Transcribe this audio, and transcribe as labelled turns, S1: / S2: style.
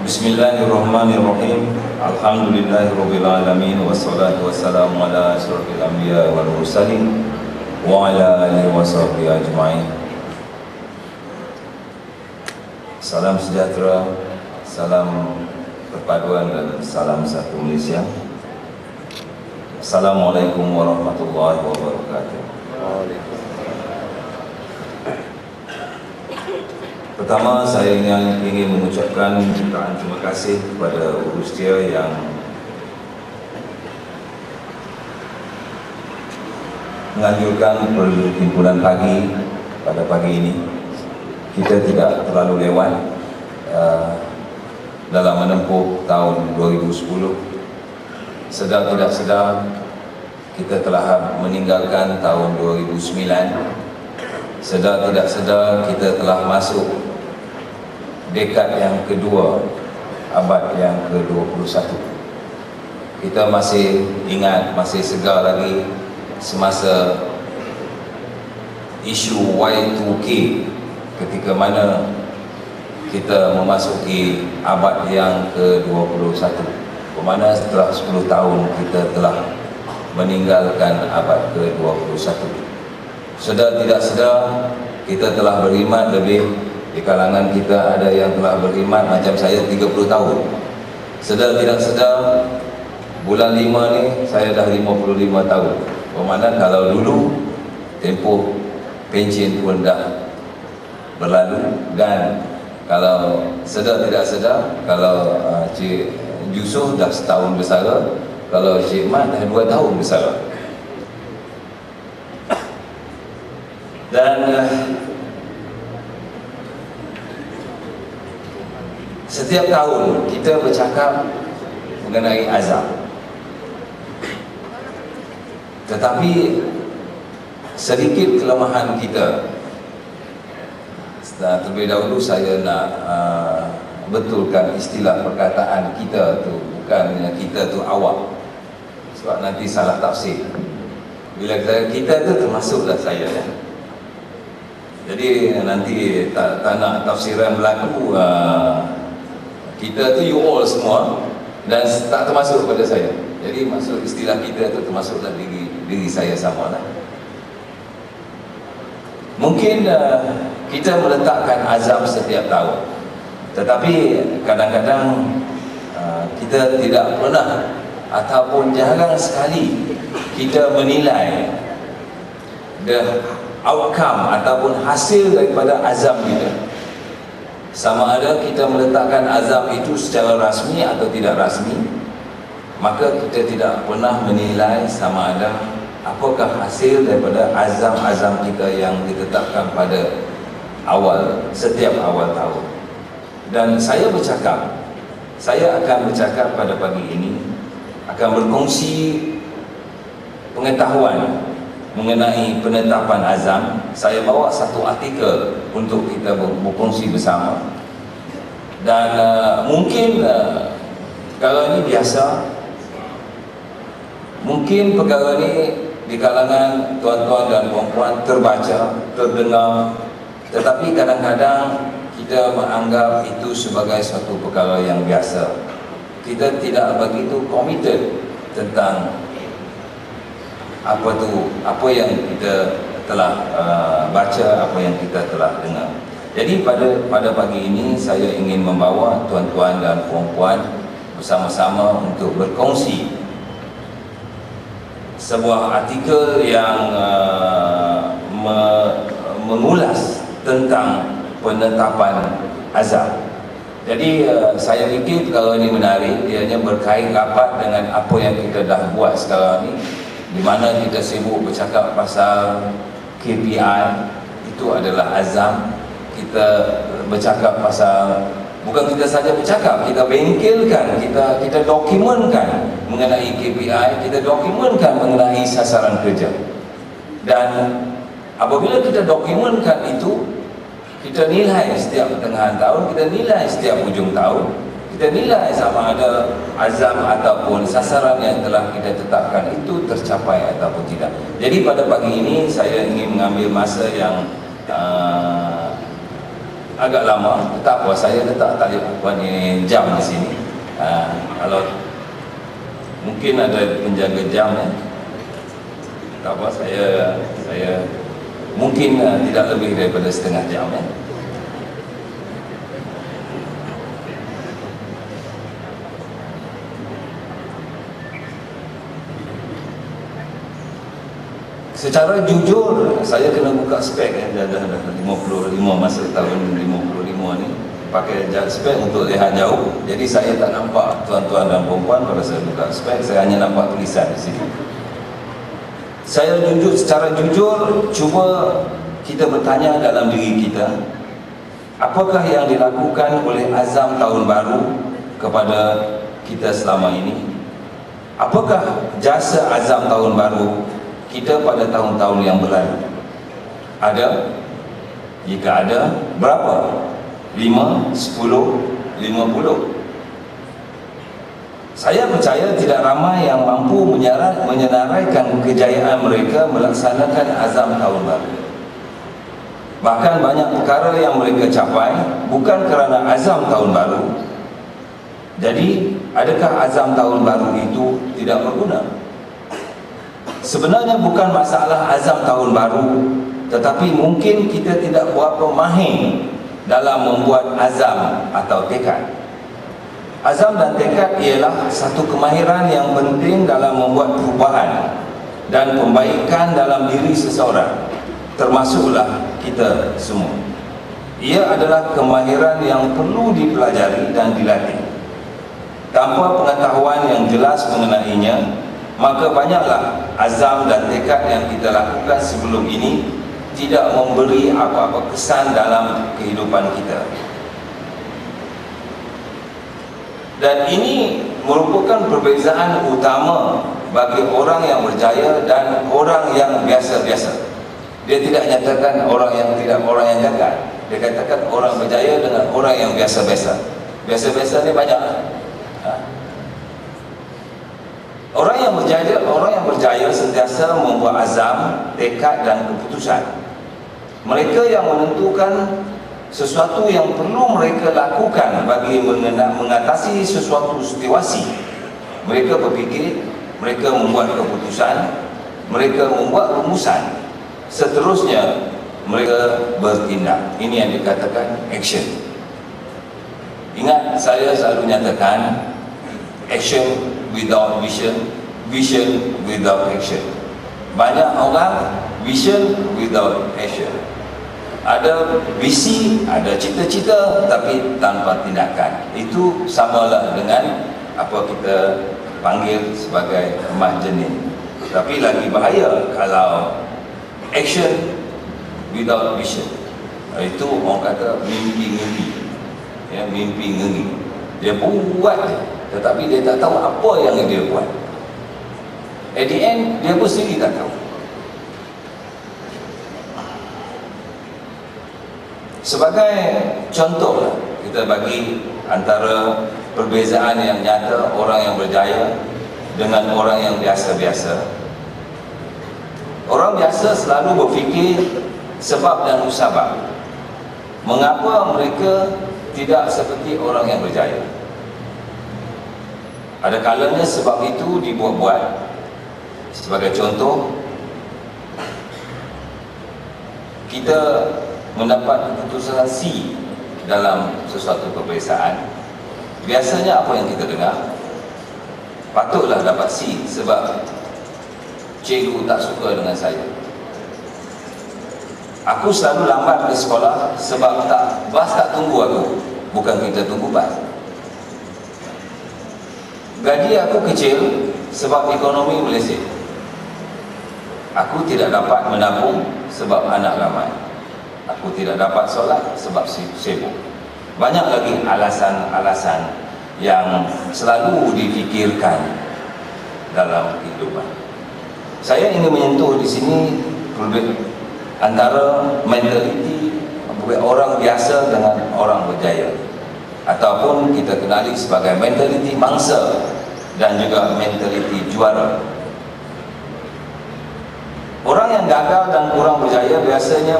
S1: Bismillahirrahmanirrahim. Alhamdulillahirabbil alamin wassalatu wassalamu ala asyrofil anbiya wal mursalin wa ala alihi washabbihi ajmain. Salam sejahtera, salam perpaduan dan salam satu Malaysia. Assalamualaikum warahmatullahi wabarakatuh. Pertama, saya ingin mengucapkan jutaan terima kasih kepada Urustia yang menganjurkan perhimpunan pagi pada pagi ini. Kita tidak terlalu lewat dalam menempuh tahun 2010. Sedar tidak sedar, kita telah meninggalkan tahun 2009. Sedar tidak sedar, kita telah masuk dekad yang kedua, abad yang ke-21. Kita masih ingat, masih segar lagi semasa isu Y2K, ketika mana kita memasuki abad yang ke-21, bermakna setelah 10 tahun kita telah meninggalkan abad ke-21. Sedar tidak sedar, kita telah berkhidmat lebih. Di kalangan kita ada yang telah berkhidmat macam saya 30 tahun. Sedar tidak sedar, bulan 5 ni saya dah 55 tahun. Bermakna kalau dulu tempoh pencen pun dah berlalu. Dan kalau sedar tidak sedar, kalau Cik Yusof dah setahun bersara, kalau Cik Mat dah 2 tahun bersara. Dan setiap tahun kita bercakap mengenai azab, tetapi sedikit kelemahan kita. Terlebih dahulu saya nak betulkan istilah perkataan kita tu, bukannya kita tu awak, sebab nanti salah tafsir. Bila kita tu termasuklah saya ya. Jadi nanti tak nak tafsiran berlaku kita tu you all semua dan tak termasuk kepada saya. Jadi maksud istilah kita tu termasuklah diri saya samalah. Mungkin kita meletakkan azam setiap tahun, tetapi kadang-kadang kita tidak pernah ataupun jarang sekali kita menilai the outcome ataupun hasil daripada azam kita. Sama ada kita meletakkan azam itu secara rasmi atau tidak rasmi, maka kita tidak pernah menilai sama ada apakah hasil daripada azam-azam kita yang ditetapkan pada setiap awal tahun. Dan saya akan bercakap pada pagi ini, akan berkongsi pengetahuan mengenai penetapan azam. Saya bawa satu artikel untuk kita berkongsi bersama. Dan mungkin perkara ini biasa, mungkin perkara ini di kalangan tuan-tuan dan puan-puan terbaca, terdengar, tetapi kadang-kadang kita menganggap itu sebagai suatu perkara yang biasa. Kita tidak begitu committed tentang apa yang kita telah baca, apa yang kita telah dengar. Jadi pada pagi ini saya ingin membawa tuan-tuan dan puan-puan bersama-sama untuk berkongsi sebuah artikel yang mengulas tentang penetapan azab. Jadi saya fikir perkara ini menarik, ianya berkait rapat dengan apa yang kita dah buat sekarang ni, di mana kita sibuk bercakap pasal KPI, itu adalah azam. Kita bercakap pasal, bukan kita saja bercakap, kita bengkelkan, kita dokumenkan mengenai KPI, kita dokumenkan mengenai sasaran kerja. Dan apabila kita dokumenkan itu, kita nilai setiap pertengahan tahun, kita nilai setiap hujung tahun, kita nilai sama ada azam ataupun sasaran yang telah kita tetapkan itu tercapai ataupun tidak. Jadi pada pagi ini saya ingin mengambil masa yang agak lama. Tak apa, saya letak tali jam di sini. Kalau mungkin ada penjaga jam ya. Tak apa, saya mungkin tidak lebih daripada setengah jam ya. Secara jujur, saya kena buka spek ya, dah 55 masa tahun 55 ni pakai spek untuk lihat jauh. Jadi saya tak nampak tuan-tuan dan puan-puan pada saya buka spek, saya hanya nampak tulisan di sini. Saya secara jujur cuba kita bertanya dalam diri kita, apakah yang dilakukan oleh azam tahun baru kepada kita selama ini? Apakah jasa azam tahun baru kita pada tahun-tahun yang berlalu? Ada? Jika ada, berapa? 5, 10, 50? Saya percaya tidak ramai yang mampu menyenaraikan kejayaan mereka melaksanakan azam tahun baru. Bahkan banyak perkara yang mereka capai bukan kerana azam tahun baru. Jadi, adakah azam tahun baru itu tidak berguna? Sebenarnya bukan masalah azam tahun baru, tetapi mungkin kita tidak berapa mahir dalam membuat azam atau tekad. Azam dan tekad ialah satu kemahiran yang penting dalam membuat perubahan dan pembaikan dalam diri seseorang, termasuklah kita semua. Ia adalah kemahiran yang perlu dipelajari dan dilatih. Tanpa pengetahuan yang jelas mengenainya, maka banyaklah azam dan tekad yang kita lakukan sebelum ini tidak memberi apa-apa kesan dalam kehidupan kita. Dan ini merupakan perbezaan utama bagi orang yang berjaya dan orang yang biasa-biasa. Dia tidak nyatakan orang yang gagal. Dia katakan orang berjaya dengan orang yang biasa-biasa. Biasa-biasa ni banyak. Orang yang berjaya sentiasa membuat azam, tekad dan keputusan. Mereka yang menentukan sesuatu yang perlu mereka lakukan bagi mengatasi sesuatu situasi. Mereka berfikir, mereka membuat keputusan, mereka membuat rumusan. Seterusnya mereka bertindak. Ini yang dikatakan action. Ingat, saya selalu nyatakan action without vision, vision without action. Banyak orang vision without action. Ada visi, ada cita-cita, tapi tanpa tindakan. Itu samalah dengan apa kita panggil sebagai emah jenin. Tapi lagi bahaya kalau action without vision. Itu orang kata mimpi ngeri. Ya, mimpi ngeri. Dia buat, tetapi dia tak tahu apa yang dia buat. At the end, dia pun sendiri tak tahu. Sebagai contoh, kita bagi antara perbezaan yang nyata orang yang berjaya dengan orang yang biasa-biasa. Orang biasa selalu berfikir sebab dan musabab. Mengapa mereka tidak seperti orang yang berjaya? Ada kalanya sebab itu dibuat-buat. Sebagai contoh, kita mendapat keputusan C dalam sesuatu peperiksaan. Biasanya apa yang kita dengar? Patutlah dapat C sebab cikgu tak suka dengan saya. Aku selalu lambat ke sekolah sebab bas tak tunggu aku. Bukan kita tunggu bas. Gaji aku kecil sebab ekonomi Malaysia. Aku tidak dapat menabung sebab anak ramai. Aku tidak dapat solat sebab sibuk. Banyak lagi alasan-alasan yang selalu difikirkan dalam kehidupan. Saya ingin menyentuh di sini antara mentaliti orang biasa dengan orang berjaya, ataupun kita kenali sebagai mentaliti mangsa dan juga mentaliti juara. Orang yang gagal dan kurang berjaya biasanya